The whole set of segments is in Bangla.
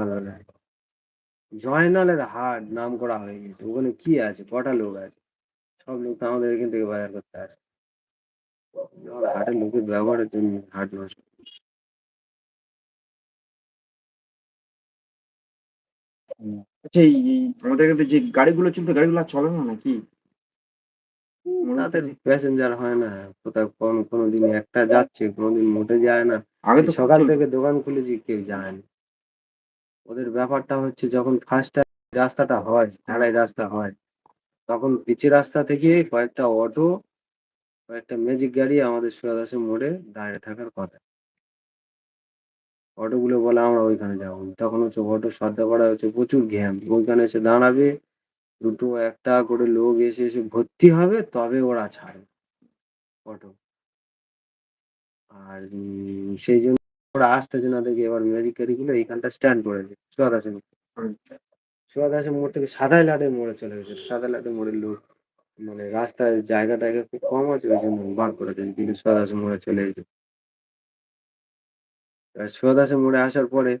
সকালবেলায়। জয়নালের হাট নাম করা হয়ে গেছে। ওখানে কি আছে? কটা লোক আছে? সব লোক তো আমাদের এখান থেকে বাজার করতে আসে। হাটের লোকের ব্যবহারের জন্য হাট নষ্ট। হুম। আচ্ছা এই আমাদের এখানে যে গাড়িগুলো চলতো গাড়িগুলো আর চলে না নাকি? তাদের প্যাসেঞ্জার হয় না। কোথাও কোনোদিন একটা যাচ্ছে, কোনোদিন মোটে যায় না। আগে এই তো সকাল চলতো। থেকে দোকান খুলেছি কেউ যায়নি। ওদের ব্যাপারটা হচ্ছে যখন ফার্স্ট রাস্তাটা হয়, ঢালাই রাস্তা হয়, তখন পিচের রাস্তা থেকে কয়েকটা অটো, কয়েকটা ম্যাজিক গাড়ি আমাদের সুয়াদাসে মোড়ে দাঁড়িয়ে থাকার কথা। অটোগুলো বলে আমরা ওইখানে যাবো। তখন হচ্ছে অটো সদ্দাপাড়া হচ্ছে প্রচুর ঘ্যাম। ওইখানে এসে দাঁড়াবে, দুটো একটা করে লোক এসে এসে ভর্তি হবে, তবে ওরা ছাড়ে অটো। আর সেই জন্য ওরা আসতেছে না দেখে এবার ম্যাজিক গাড়িগুলো এইখানটা স্ট্যান্ড করেছে সুয়াদাসে মোড়। সুয়াদাসে মোড় থেকে সাদাই লাটের মোড়ে চলে গেছে। সাদা লাটের মোড়ের লোক মানে রাস্তায় জায়গা টায়গা খুব কম আছে, ওই জন্য বার করে দিয়েছে, কিন্তু সুয়াদাসে মোড়ে চলে গেছে। এবার সুয়াদাসে মোড়ে আসার পরে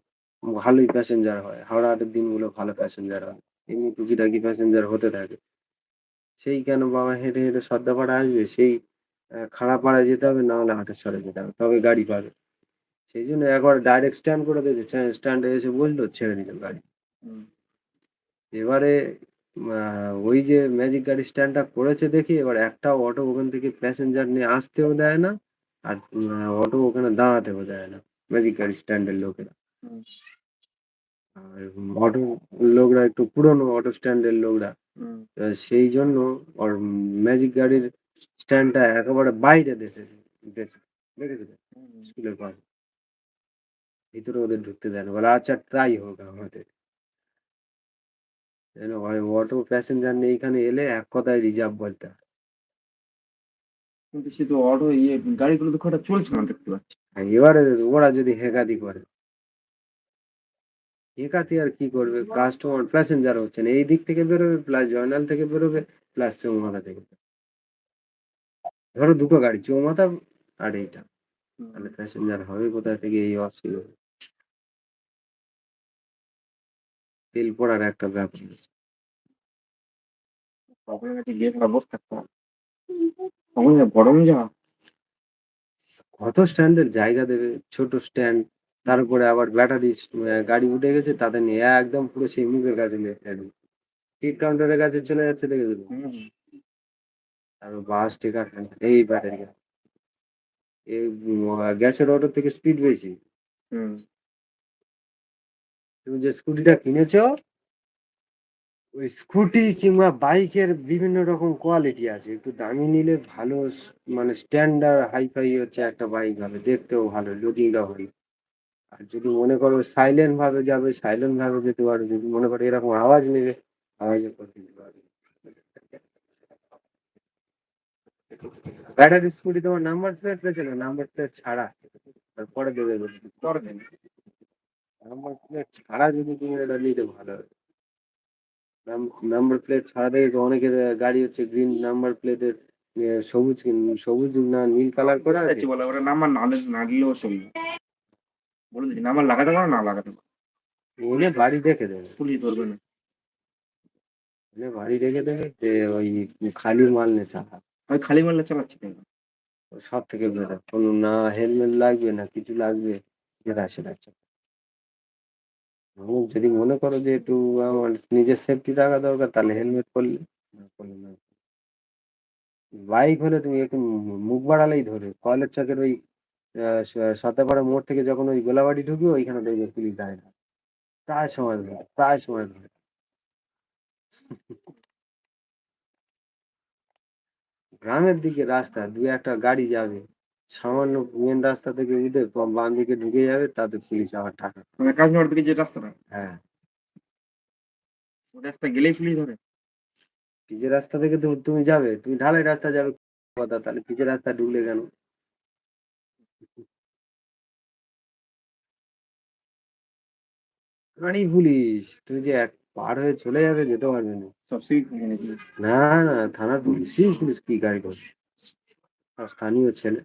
ভালোই প্যাসেঞ্জার হয়। হাওড়া হাটের দিনগুলো ভালো প্যাসেঞ্জার হয়। এমনি টুকিটাকি প্যাসেঞ্জার হতে থাকে। সেই কেন বাবা হেঁটে হেঁটে সদ্দাপাড়া আসবে, সেই খাড়াপাড়ায় যেতে হবে, না হলে হাটেশ্বরে যেতে হবে, তবে গাড়ি পাবে। সেই জন্য একবার ডাইরেক্ট স্ট্যান্ড করে দিয়েছে। স্ট্যান্ডে এসে বসলো, ছেড়ে দিল গাড়ি। এবারে ওই যে ম্যাজিক গাড়ি স্ট্যান্ডটা করেছে দেখি এবার একটা অটো ওখান থেকে প্যাসেঞ্জার নিয়ে আসতেও দেয় না, আর অটো ওখানে দাঁড়াতেও দেয় না ম্যাজিক গাড়ি স্ট্যান্ডের লোকেরা। আর অটো লোকরা একটু পুরনো অটো স্ট্যান্ডের লোকরা, সেই জন্য ওর ম্যাজিক গাড়ির স্ট্যান্ডটা একেবারে বাইরে দেখেছে। দেখেছিল স্কুলের পাশে, ভিতরে ওদের ঢুকতে দেয় না, বলে আচ্ছা তাই হোক আমাদের। যেন অটো প্যাসেঞ্জার নিয়ে এখানে এলে এক কথায় রিজার্ভ বলতে হয়। কিন্তু সে তো অটো গাড়িগুলো তো কটা চলছে না দেখতে পাচ্ছি। আর এবারে ওরা যদি হেকাতি করে, হেকাতি আর কি করবে, কাস্টমার প্যাসেঞ্জার হচ্ছে না, এই দিক থেকে বেরোবে প্লাস জয়নাল থেকে বেরোবে প্লাস চৌমাথা থেকে। ধরো দুটো গাড়ি, চৌমাথা আর এইটা, তাহলে প্যাসেঞ্জার হবে কোথা থেকে? এই অসুবিধা, তেল পড়ার একটা ব্যাপার। আপনার কাছে গিয়ে একটা বসে থাকতে হবে। তখন যা গরম যা। কত স্ট্যান্ডের জায়গা দেবে, ছোট স্ট্যান্ড, তার উপরে আবার ব্যাটারি গাড়ি উঠে গেছে, তাদের নিয়ে একদম পুরো সেই মুখের কাছে নিয়ে একদম টিট কাউন্টারের কাছে চলে যাচ্ছে, দেখেছো? আর বাস টেকার এই ব্যাটারি এই গ্যাসের অটো থেকে স্পিড বেশি। তুমি যে স্কুটিটা কিনেছো, ওই স্কুটি কিংবা বাইকের বিভিন্ন রকম কোয়ালিটি আছে। একটু দামি নিলে ভালো, মানে স্ট্যান্ডার্ড হাইফাই হচ্ছে একটা বাইক হবে, দেখতেও ভালো, লুকিংটাও ভালো। আর যদি মনে করো সাইলেন্ট ভাবে যাবে, সাইলেন্ট ভাবে যেতে পারো। যদি মনে করো এরকম আওয়াজ নেবে, আওয়াজে করে দিতে পারবে। ব্যাটারি স্কুটি তোমার নাম্বার প্লেট রয়েছে না? নাম্বার প্লেট ছাড়া তারপরে দেবে বলছি, পরে দেবে। নাম্বার প্লেট ছাড়া যদি তুমি এটা নিতে ভালো হবে। নাম্বার প্লেট ছাড়া দেখে অনেকের গাড়ি হচ্ছে গ্রিন নাম্বার প্লেটের, সবুজ সবুজ না নীল কালার করে আছে। বলে ওরা নাম্বার না দিলেও চলবে। বলে দিচ্ছি নাম্বার লাগাতে পারো না লাগাতে পারো। এনে বাড়ি রেখে দেবে, পুলিশ ধরবে না। এনে বাড়ি রেখে দেবে, যে ওই খালি মাল নে চালা। আমি খালি মারলে চালাচ্ছি কেন? সব থেকে বেটার, কোনো না হেলমেট লাগবে না কিছু লাগবে, যেটা সেটা। যদি মনে করো যে একটু আমার নিজের সেফটি রাখা দরকার, তাহলে হেলমেট করলে, না করলে না। বাইক হলে তুমি একটু মুখ বাড়ালেই ধরে কলের চকের ওই সতাপাড়া মোড় থেকে যখন ওই গোলাবাড়ি ঢুকবে, ওইখানে দেখবে পুলিশ দাঁড়ায় না, প্রায় সময় ধরে, প্রায় সময় ধরে। গ্রামের দিকে রাস্তা দু একটা গাড়ি যাবে, সামান্য মেন রাস্তা থেকে উঠে বাম দিকে ঢুকে যাবে, তাতে পুলিশ আবার টাকা। মানে কাজনগর দিকে যে রাস্তাটা, হ্যাঁ, ওই রাস্তা গেলেই পুলিশ ধরে। পিচের রাস্তা থেকে তুমি যাবে, তুমি ঢালাই রাস্তা যাবে কথা, তাহলে পিচের রাস্তা ঢুকলে কেন? গাড়ি পুলিশ, তুমি যে এক পার হয়ে চলে যাবে, যেতে পারবে না। সব সিভিক থেকে নাকি? না না, থানার পুলিশ, সিভিক পুলিশ কি গাড়ি করছে, সব স্থানীয় ছেলে।